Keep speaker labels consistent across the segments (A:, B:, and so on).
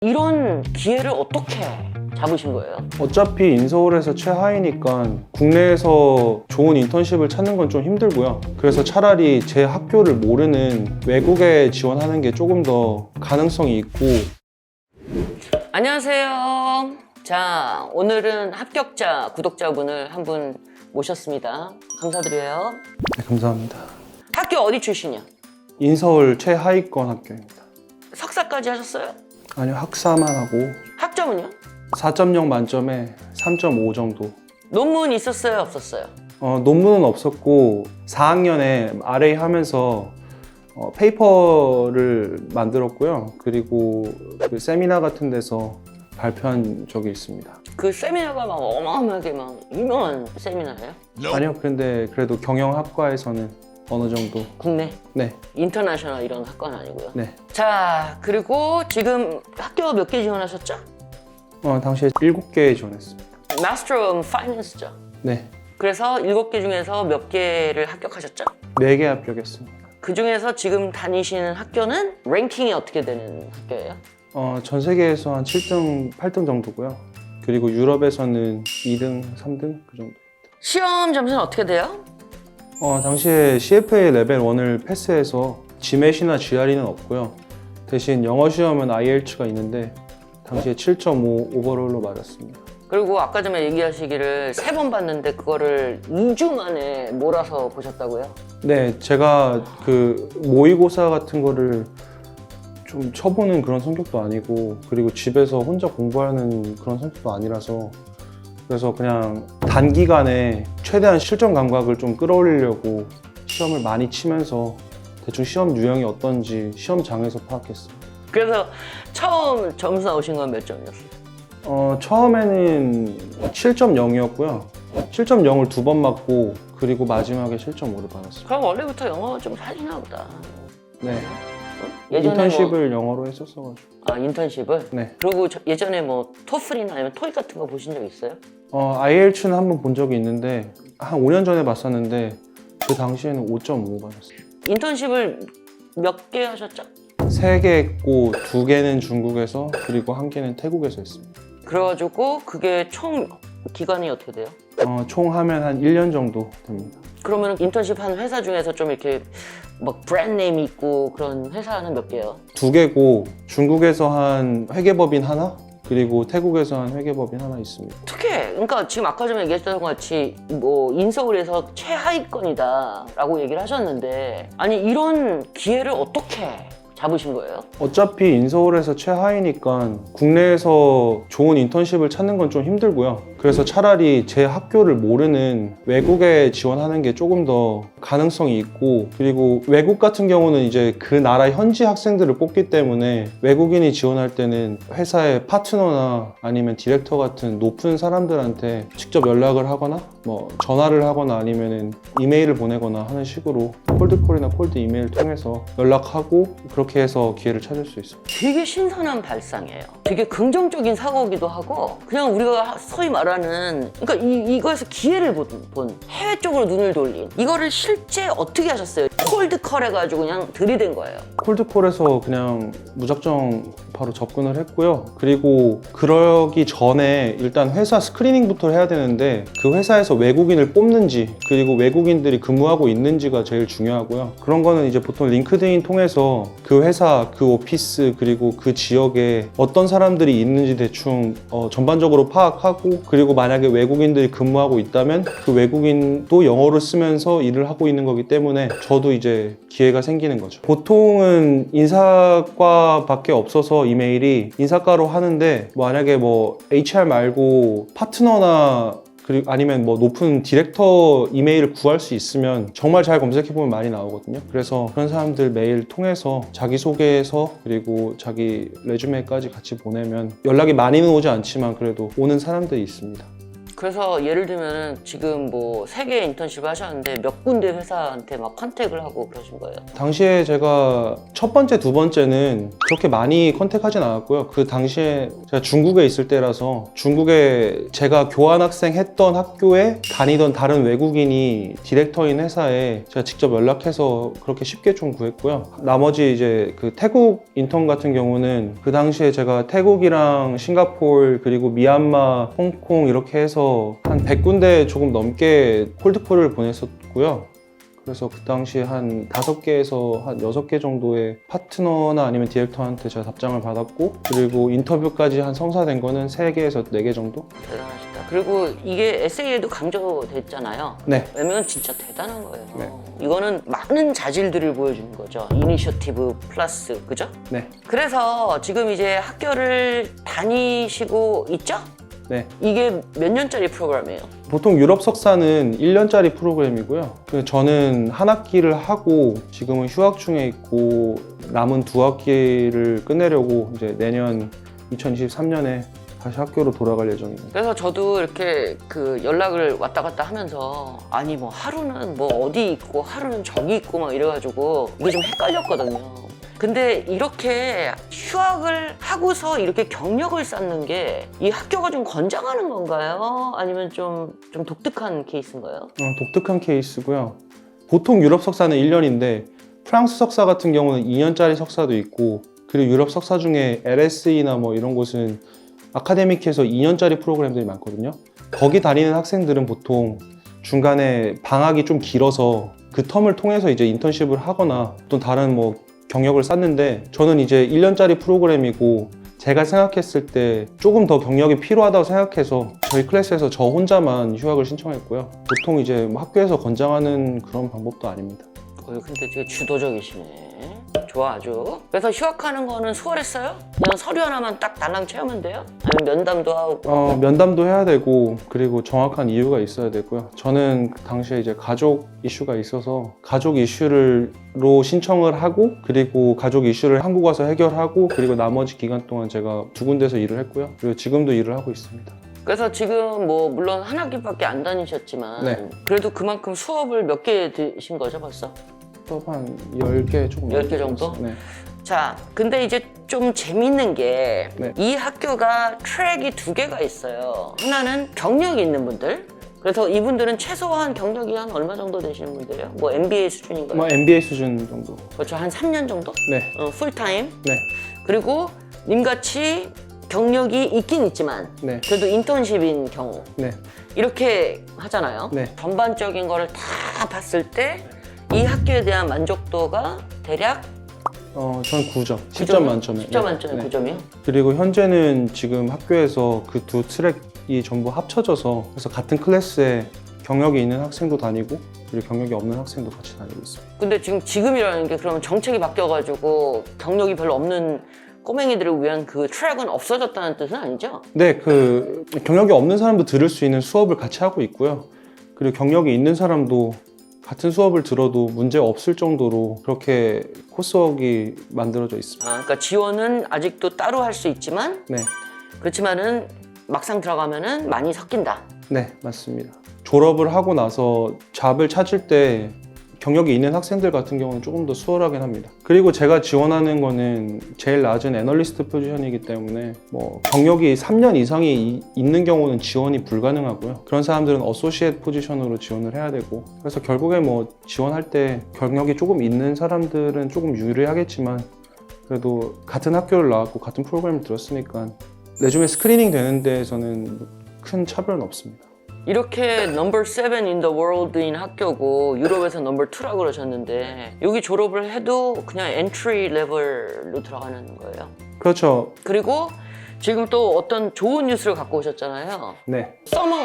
A: 이런 기회를 어떻게 잡으신 거예요?
B: 어차피 인서울에서 최하위니까 국내에서 좋은 인턴십을 찾는 건 좀 힘들고요. 그래서 차라리 제 학교를 모르는 외국에 지원하는 게 조금 더 가능성이 있고.
A: 안녕하세요. 자, 오늘은 합격자 구독자분을 한 분 모셨습니다. 감사드려요.
B: 네, 감사합니다.
A: 학교 어디 출신이야?
B: 인서울 최하위권 학교입니다.
A: 석사까지 하셨어요?
B: 아니요, 학사만 하고
A: 학점은요?
B: 4.0 만점에 3.5 정도.
A: 논문 있었어요? 없었어요?
B: 논문은 없었고 4학년에 RA 하면서 페이퍼를 만들었고요. 그리고 그 세미나 같은 데서 발표한 적이 있습니다.
A: 그 세미나가 막 어마어마하게 막 유명한 세미나예요?
B: 아니요, 근데 그래도 경영학과에서는 어느 정도.
A: 국내?
B: 네,
A: 인터내셔널 이런 학과는 아니고요.
B: 네.
A: 자, 그리고 지금 학교 몇 개 지원하셨죠?
B: 당시에 7개 지원했습니다.
A: Master of Finance죠.
B: 네,
A: 그래서 7개 중에서 몇 개를 합격하셨죠?
B: 4개 합격했습니다.
A: 그 중에서 지금 다니시는 학교는 랭킹이 어떻게 되는 학교예요?
B: 전 세계에서 한 7등, 8등 정도고요. 그리고 유럽에서는 2등, 3등 그 정도.
A: 시험 점수는 어떻게 돼요?
B: 당시에 CFA 레벨 1을 패스해서 GMAT이나 GRE는 없고요. 대신 영어 시험은 IELTS가 있는데 당시에 7.5 오버롤로 맞았습니다.
A: 그리고 아까 전에 얘기하시기를 3번 봤는데 그거를 2주 만에 몰아서 보셨다고요?
B: 네, 제가 그 모의고사 같은 거를 좀 쳐보는 그런 성격도 아니고, 그리고 집에서 혼자 공부하는 그런 성격도 아니라서, 그래서 그냥 단기간에 최대한 실전 감각을 좀 끌어올리려고 시험을 많이 치면서 대충 시험 유형이 어떤지 시험장에서 파악했습니다.
A: 그래서 처음 점수 나오신 건 몇 점이었어요?
B: 처음에는 7.0이었고요. 7.0을 2번 맞고, 그리고 마지막에 7.5를 받았어요.
A: 그럼 원래부터 영어 좀 하시나 보다.
B: 네.
A: 예전에
B: 인턴십을 영어로 했었어가지고.
A: 인턴십을?
B: 네.
A: 그리고 예전에 뭐 토플이나 아니면 토익 같은 거 보신 적 있어요?
B: IELTS는 한번 본 적이 있는데 한 5년 전에 봤었는데 그 당시에는 5.5 받았어요.
A: 인턴십을 몇 개 하셨죠?
B: 3개 했고 2개는 중국에서, 그리고 1개는 태국에서 했습니다.
A: 그래가지고 그게 총 기간이 어떻게 돼요?
B: 총 하면 한 1년 정도 됩니다.
A: 그러면 인턴십 하는 회사 중에서 좀 이렇게 막 브랜드네임 있고 그런 회사는 몇 개요?
B: 2개고 중국에서 한 회계법인 하나, 그리고 태국에서 한 회계법인 하나 있습니다.
A: 어떻게? 그러니까 지금 아까 전에 얘기했던 것 같이 뭐 인서울에서 최하위권이다 라고 얘기를 하셨는데, 아니 이런 기회를 어떻게 잡으신 거예요?
B: 어차피 인서울에서 최하위니까 국내에서 좋은 인턴십을 찾는 건 좀 힘들고요. 그래서 차라리 제 학교를 모르는 외국에 지원하는 게 조금 더 가능성이 있고, 그리고 외국 같은 경우는 이제 그 나라 현지 학생들을 뽑기 때문에 외국인이 지원할 때는 회사의 파트너나 아니면 디렉터 같은 높은 사람들한테 직접 연락을 하거나 뭐 전화를 하거나 아니면은 이메일을 보내거나 하는 식으로 콜드콜이나 콜드 이메일 통해서 연락하고, 그렇게 해서 기회를 찾을 수 있어요.
A: 되게 신선한 발상이에요. 되게 긍정적인 사고기도 하고, 그냥 우리가 소위 말하는, 그러니까 이거에서 기회를 본 해외 쪽으로 눈을 돌린, 이거를 실제 어떻게 하셨어요? 콜드컬 해가지고 그냥 들이댄 거예요.
B: 콜드콜에서 그냥 무작정 바로 접근을 했고요. 그리고 그러기 전에 일단 회사 스크리닝부터 해야 되는데, 그 회사에서 외국인을 뽑는지, 그리고 외국인들이 근무하고 있는지가 제일 중요하고요. 그런 거는 이제 보통 링크드인 통해서 그 회사, 그 오피스, 그리고 그 지역에 어떤 사람들이 있는지 대충 전반적으로 파악하고, 그리고 만약에 외국인들이 근무하고 있다면 그 외국인도 영어를 쓰면서 일을 하고 있는 거기 때문에 저도 이제 기회가 생기는 거죠. 보통은 인사과밖에 없어서 이메일이 인사과로 하는데, 만약에 뭐 HR 말고 파트너나 그리고 아니면 뭐 높은 디렉터 이메일을 구할 수 있으면 정말 잘 검색해보면 많이 나오거든요. 그래서 그런 사람들 메일 통해서 자기소개해서, 그리고 자기 레주메까지 같이 보내면 연락이 많이는 오지 않지만 그래도 오는 사람들이 있습니다.
A: 그래서 예를 들면 지금 뭐 3개 인턴십 하셨는데 몇 군데 회사한테 막 컨택을 하고 그러신 거예요?
B: 당시에 제가 첫 번째, 두 번째는 그렇게 많이 컨택하진 않았고요. 그 당시에 제가 중국에 있을 때라서 중국에 제가 교환학생 했던 학교에 다니던 다른 외국인이 디렉터인 회사에 제가 직접 연락해서 그렇게 쉽게 좀 구했고요. 나머지 이제 그 태국 인턴 같은 경우는 그 당시에 제가 태국이랑 싱가포르 그리고 미얀마, 홍콩 이렇게 해서 한 100군데 조금 넘게 콜드콜을 보냈었고요. 그래서 그 당시에 한 5개에서 한 6개 정도의 파트너나 아니면 디렉터한테 제가 답장을 받았고, 그리고 인터뷰까지 한 성사된 거는 3개에서 4개 정도?
A: 대단하시다. 그리고 이게 에세이에도 강조됐잖아요.
B: 네.
A: 왜냐면 진짜 대단한 거예요.
B: 네.
A: 이거는 많은 자질들을 보여주는 거죠. 이니셔티브 플러스, 그죠?
B: 네.
A: 그래서 지금 이제 학교를 다니시고 있죠?
B: 네.
A: 이게 몇 년짜리 프로그램이에요?
B: 보통 유럽 석사는 1년짜리 프로그램이고요. 저는 한 학기를 하고 지금은 휴학 중에 있고 남은 2학기를 끝내려고 이제 내년 2023년에 다시 학교로 돌아갈 예정입니다.
A: 그래서 저도 이렇게 그 연락을 왔다 갔다 하면서 아니 뭐 하루는 뭐 어디 있고 하루는 저기 있고 막 이래가지고 이게 좀 헷갈렸거든요. 근데 이렇게 휴학을 하고서 이렇게 경력을 쌓는 게 이 학교가 좀 권장하는 건가요? 아니면 좀 독특한 케이스인가요?
B: 독특한 케이스고요. 보통 유럽 석사는 1년인데 프랑스 석사 같은 경우는 2년짜리 석사도 있고, 그리고 유럽 석사 중에 LSE나 뭐 이런 곳은 아카데믹해서 2년짜리 프로그램들이 많거든요. 거기 다니는 학생들은 보통 중간에 방학이 좀 길어서 그 텀을 통해서 이제 인턴십을 하거나 또 다른 뭐 경력을 쌓는데, 저는 이제 1년짜리 프로그램이고 제가 생각했을 때 조금 더 경력이 필요하다고 생각해서 저희 클래스에서 저 혼자만 휴학을 신청했고요. 보통 이제 뭐 학교에서 권장하는 그런 방법도 아닙니다.
A: 근데 되게 주도적이시네. 좋아, 아주. 그래서 휴학하는 거는 수월했어요? 그냥 서류 하나만 딱 달랑 채우면 돼요? 아니면 면담도 하고?
B: 면담도 해야 되고, 그리고 정확한 이유가 있어야 되고요. 저는 그 당시에 이제 가족 이슈가 있어서 가족 이슈로 신청을 하고, 그리고 가족 이슈를 한국 와서 해결하고, 그리고 나머지 기간 동안 제가 2군데서 일을 했고요. 그리고 지금도 일을 하고 있습니다.
A: 그래서 지금 뭐 물론 한 학기밖에 안 다니셨지만
B: 네.
A: 그래도 그만큼 수업을 몇 개 드신 거죠 벌써?
B: 수업 한 10개 조금
A: 10개 정도?
B: 네.
A: 자, 근데 이제 좀 재밌는 게 이
B: 네.
A: 학교가 트랙이 2개가 있어요. 하나는 경력이 있는 분들, 그래서 이분들은 최소한 경력이 한 얼마 정도 되시는 분들이에요? 뭐 MBA 수준인가요?
B: 뭐 MBA 수준 정도.
A: 그렇죠, 한 3년 정도?
B: 네.
A: 풀타임.
B: 네.
A: 그리고 님같이 경력이 있긴 있지만
B: 네.
A: 그래도 인턴십인 경우
B: 네.
A: 이렇게 하잖아요.
B: 네.
A: 전반적인 거를 다 봤을 때 이 학교에 대한 만족도가 대략
B: 전 9점. 10점
A: 9점?
B: 만점에.
A: 10점 만점에
B: 네.
A: 9점이요?
B: 그리고 현재는 지금 학교에서 그 2 트랙이 전부 합쳐져서, 그래서 같은 클래스에 경력이 있는 학생도 다니고 그리고 경력이 없는 학생도 같이 다니고 있습니다.
A: 근데 지금이라는 게 그러면 정책이 바뀌어가지고 경력이 별로 없는 꼬맹이들을 위한 그 트랙은 없어졌다는 뜻은 아니죠?
B: 네, 그 경력이 없는 사람도 들을 수 있는 수업을 같이 하고 있고요. 그리고 경력이 있는 사람도 같은 수업을 들어도 문제 없을 정도로 그렇게 코스웍이 만들어져 있습니다.
A: 그러니까 지원은 아직도 따로 할 수 있지만
B: 네,
A: 그렇지만은 막상 들어가면은 많이 섞인다.
B: 네, 맞습니다. 졸업을 하고 나서 잡을 찾을 때 경력이 있는 학생들 같은 경우는 조금 더 수월하긴 합니다. 그리고 제가 지원하는 거는 제일 낮은 애널리스트 포지션이기 때문에 뭐 경력이 3년 이상이 있는 경우는 지원이 불가능하고요. 그런 사람들은 어소시에이트 포지션으로 지원을 해야 되고, 그래서 결국에 뭐 지원할 때 경력이 조금 있는 사람들은 조금 유리하겠지만 그래도 같은 학교를 나왔고 같은 프로그램을 들었으니까 레주메 스크리닝 되는 데에서는 큰 차별은 없습니다.
A: 이렇게 넘버 7 in the world인 학교고 유럽에서 넘버 2라고 그러셨는데 여기 졸업을 해도 그냥 엔트리 레벨로 들어가는 거예요.
B: 그렇죠.
A: 그리고 지금 또 어떤 좋은 뉴스를 갖고 오셨잖아요.
B: 네.
A: 서머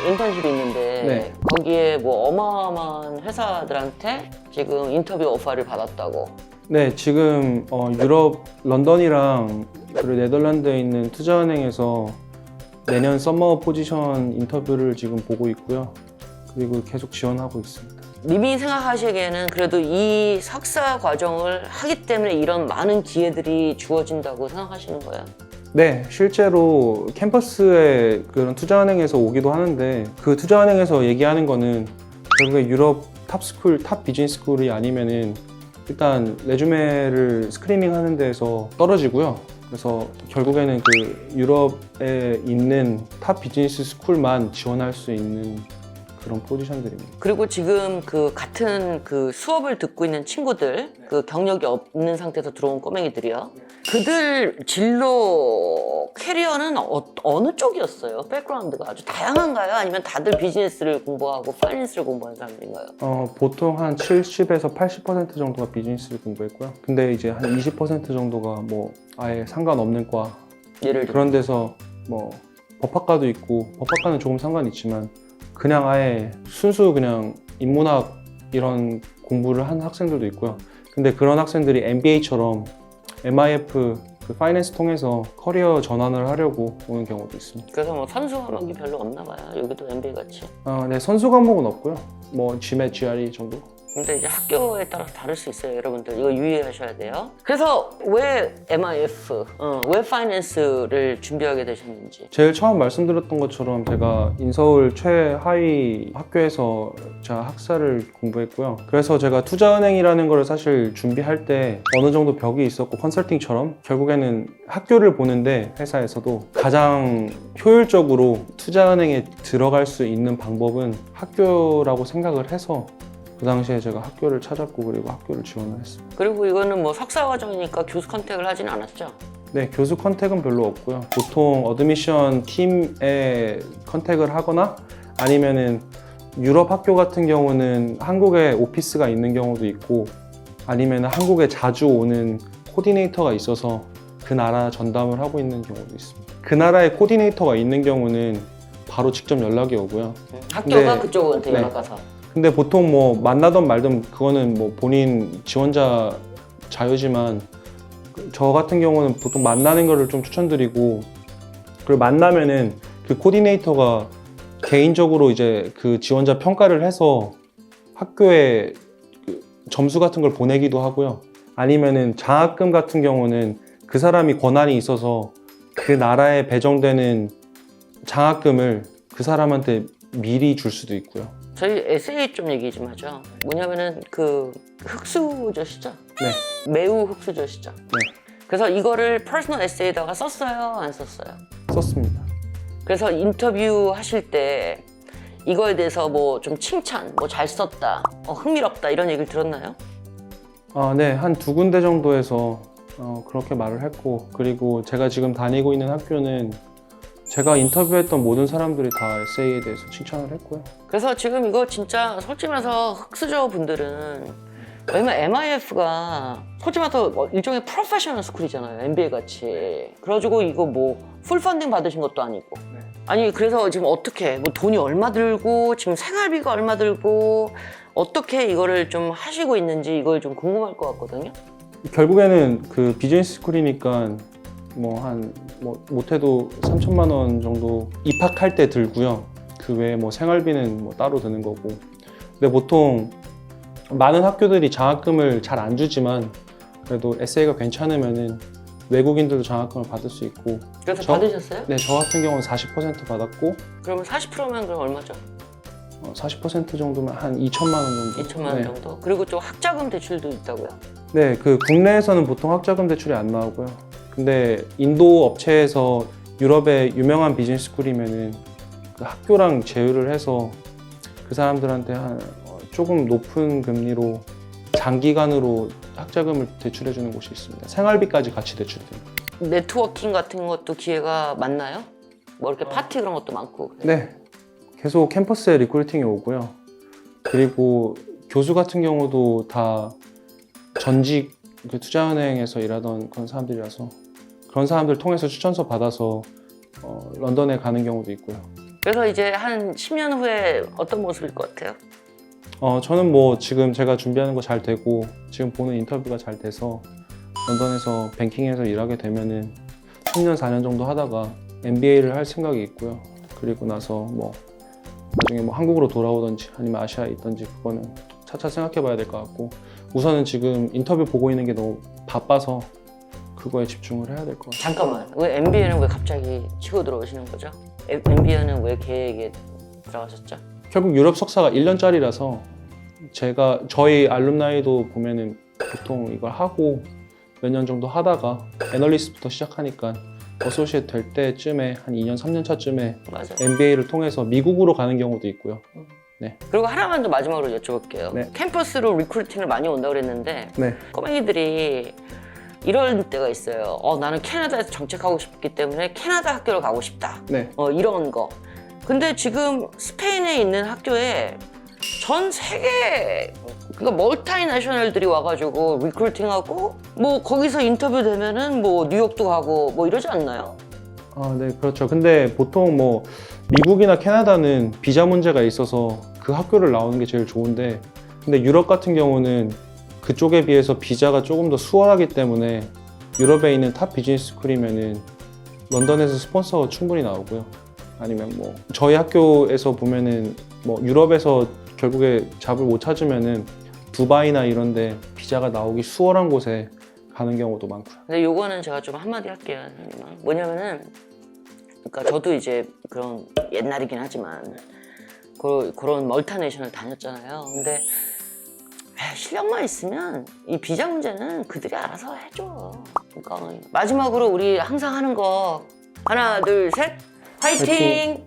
A: 인턴십이 있는데
B: 네.
A: 거기에 뭐 어마어마한 회사들한테 지금 인터뷰 오퍼를 받았다고.
B: 네, 지금 유럽 런던이랑 그리고 네덜란드에 있는 투자은행에서 내년 썸머 포지션 인터뷰를 지금 보고 있고요. 그리고 계속 지원하고 있습니다.
A: 님이 생각하시기에는 그래도 이 석사 과정을 하기 때문에 이런 많은 기회들이 주어진다고 생각하시는 거예요?
B: 네, 실제로 캠퍼스에 그런 투자은행에서 오기도 하는데 그 투자은행에서 얘기하는 거는 결국에 유럽 탑스쿨, 탑 비즈니스 스쿨이 아니면은 일단 레주메를 스크리닝 하는 데에서 떨어지고요. 그래서 결국에는 그 유럽에 있는 탑 비즈니스 스쿨만 지원할 수 있는 그런 포지션들입니다.
A: 그리고 지금 그 같은 그 수업을 듣고 있는 친구들, 그 경력이 없는 상태에서 들어온 꼬맹이들이요. 그들 진로 캐리어는 어느 쪽이었어요? 백그라운드가 아주 다양한가요? 아니면 다들 비즈니스를 공부하고 파이낸스를 공부하는 사람들인가요?
B: 보통 한 70에서 80% 정도가 비즈니스를 공부했고요. 근데 이제 한 20% 정도가 뭐 아예 상관없는 과
A: 예를 들어
B: 그런 데서 뭐 법학과도 있고 법학과는 조금 상관 있지만 그냥 아예 순수 그냥 인문학 이런 공부를 한 학생들도 있고요. 근데 그런 학생들이 MBA처럼 MIF 그 파이낸스 통해서 커리어 전환을 하려고 오는 경우도 있습니다.
A: 그래서 뭐 선수 과목이 별로 없나 봐요. 여기도 MBA 같이.
B: 네, 선수 과목은 없고요. 뭐 GMAT, GRE 정도.
A: 근데 이제 학교에 따라서 다를 수 있어요, 여러분들. 이거 유의하셔야 돼요. 그래서 왜 MIF, 왜 파이낸스를 준비하게 되셨는지.
B: 제일 처음 말씀드렸던 것처럼 제가 인서울 최하위 학교에서 제가 학사를 공부했고요. 그래서 제가 투자은행이라는 걸 사실 준비할 때 어느 정도 벽이 있었고 컨설팅처럼 결국에는 학교를 보는데 회사에서도 가장 효율적으로 투자은행에 들어갈 수 있는 방법은 학교라고 생각을 해서 그 당시에 제가 학교를 찾았고 그리고 학교를 지원을 했습니다.
A: 그리고 이거는 뭐 석사 과정이니까 교수 컨택을 하진 않았죠?
B: 네, 교수 컨택은 별로 없고요. 보통 어드미션 팀에 컨택을 하거나 아니면은 유럽 학교 같은 경우는 한국에 오피스가 있는 경우도 있고 아니면 한국에 자주 오는 코디네이터가 있어서 그 나라 전담을 하고 있는 경우도 있습니다. 그 나라에 코디네이터가 있는 경우는 바로 직접 연락이 오고요.
A: 학교가
B: 네.
A: 그쪽한테
B: 네.
A: 연락 가서.
B: 근데 보통 뭐 만나던 말든 그거는 뭐 본인 지원자 자유지만 저 같은 경우는 보통 만나는 거를 좀 추천드리고 그리고 만나면은 그 코디네이터가 개인적으로 이제 그 지원자 평가를 해서 학교에 그 점수 같은 걸 보내기도 하고요. 아니면은 장학금 같은 경우는 그 사람이 권한이 있어서 그 나라에 배정되는 장학금을 그 사람한테 미리 줄 수도 있고요.
A: 저희 에세이 좀 얘기 좀 하죠. 뭐냐면은 그 흑수저시죠?
B: 네.
A: 매우 흑수저시죠?
B: 네.
A: 그래서 이거를 퍼스널 에세이에다가 썼어요? 안 썼어요?
B: 썼습니다.
A: 그래서 인터뷰 하실 때 이거에 대해서 뭐 좀 칭찬, 뭐 잘 썼다, 흥미롭다 이런 얘기를 들었나요?
B: 네, 한 두 군데 정도에서 그렇게 말을 했고 그리고 제가 지금 다니고 있는 학교는 제가 인터뷰했던 모든 사람들이 다 에세이에 대해서 칭찬을 했고요.
A: 그래서 지금 이거 진짜 솔직히 말해서 흑수저 분들은 왜냐면 MIF가 솔직히 말해서 일종의 프로페셔널 스쿨이잖아요. MBA 같이. 그래가지고 이거 뭐 풀 펀딩 받으신 것도 아니고.
B: 네.
A: 아니 그래서 지금 어떻게 뭐 돈이 얼마 들고 지금 생활비가 얼마 들고 어떻게 이거를 좀 하시고 있는지 이걸 좀 궁금할 것 같거든요.
B: 결국에는 그 비즈니스 스쿨이니까 뭐 못해도 3천만 원 정도 입학할 때 들고요. 그 외에 뭐 생활비는 뭐 따로 드는 거고. 근데 보통 많은 학교들이 장학금을 잘 안 주지만 그래도 에세이가 괜찮으면은 외국인들도 장학금을 받을 수 있고.
A: 그래서 받으셨어요?
B: 네, 저 같은 경우는 40% 받았고
A: 그러면 40%면 그럼 얼마죠?
B: 40% 정도면 한 2천만 원 정도.
A: 2천만 원
B: 네.
A: 정도? 그리고 또 학자금 대출도 있다고요?
B: 네, 그 국내에서는 보통 학자금 대출이 안 나오고요. 근데 인도 업체에서 유럽의 유명한 비즈니스 스쿨이면은 그 학교랑 제휴를 해서 그 사람들한테 한 조금 높은 금리로 장기간으로 학자금을 대출해 주는 곳이 있습니다. 생활비까지 같이 대출됩니다.
A: 네트워킹 같은 것도 기회가 많나요? 뭐 이렇게 파티 그런 것도 많고.
B: 네, 계속 캠퍼스에 리크루팅이 오고요. 그리고 교수 같은 경우도 다 전직 그 투자은행에서 일하던 그런 사람들이라서 그런 사람들 통해서 추천서 받아서 런던에 가는 경우도 있고요.
A: 그래서 이제 한 10년 후에 어떤 모습일 것 같아요?
B: 저는 뭐 지금 제가 준비하는 거 잘 되고 지금 보는 인터뷰가 잘 돼서 런던에서 뱅킹에서 일하게 되면은 3년, 4년 정도 하다가 MBA를 할 생각이 있고요. 그리고 나서 뭐 나중에 뭐 한국으로 돌아오든지 아니면 아시아에 있든지 그거는 차차 생각해 봐야 될 것 같고 우선은 지금 인터뷰 보고 있는 게 너무 바빠서 그거에 집중을 해야 될 것 같아요.
A: 잠깐만, 왜 MBA는 왜 갑자기 치고 들어오시는 거죠? MBA는 왜 계획에 들어가셨죠?
B: 결국 유럽 석사가 1년짜리라서 저희 알룸나이도 보면은 보통 이걸 하고 몇 년 정도 하다가 애널리스트부터 시작하니까 어소시에이트 될 때쯤에 한 2년, 3년 차쯤에
A: 맞아.
B: MBA를 통해서 미국으로 가는 경우도 있고요.
A: 그리고 하나만 더 마지막으로 여쭤볼게요.
B: 네.
A: 캠퍼스로 리크루팅을 많이 온다고 그랬는데
B: 네.
A: 꼬맹이들이 이럴 때가 있어요. 나는 캐나다에서 정책하고 싶기 때문에 캐나다 학교를 가고 싶다.
B: 네.
A: 이런 거. 근데 지금 스페인에 있는 학교에 전 세계 그러니까 멀티내셔널들이 와가지고 리크루팅하고 뭐 거기서 인터뷰 되면은 뭐 뉴욕도 가고 뭐 이러지 않나요?
B: 네, 그렇죠. 근데 보통 뭐 미국이나 캐나다는 비자 문제가 있어서 그 학교를 나오는 게 제일 좋은데, 근데 유럽 같은 경우는 그쪽에 비해서 비자가 조금 더 수월하기 때문에 유럽에 있는 탑 비즈니스 스쿨이면은 런던에서 스폰서가 충분히 나오고요. 아니면 뭐 저희 학교에서 보면은 뭐 유럽에서 결국에 잡을 못 찾으면은 두바이나 이런데 비자가 나오기 수월한 곳에 가는 경우도 많고요.
A: 근데 요거는 제가 좀 한마디 할게요. 뭐냐면은 그러니까 저도 이제 그런 옛날이긴 하지만 그런 멀티내셔널 다녔잖아요. 근데 실력만 있으면 이 비자 문제는 그들이 알아서 해줘. 그러니까 마지막으로 우리 항상 하는 거 하나 둘 셋 화이팅!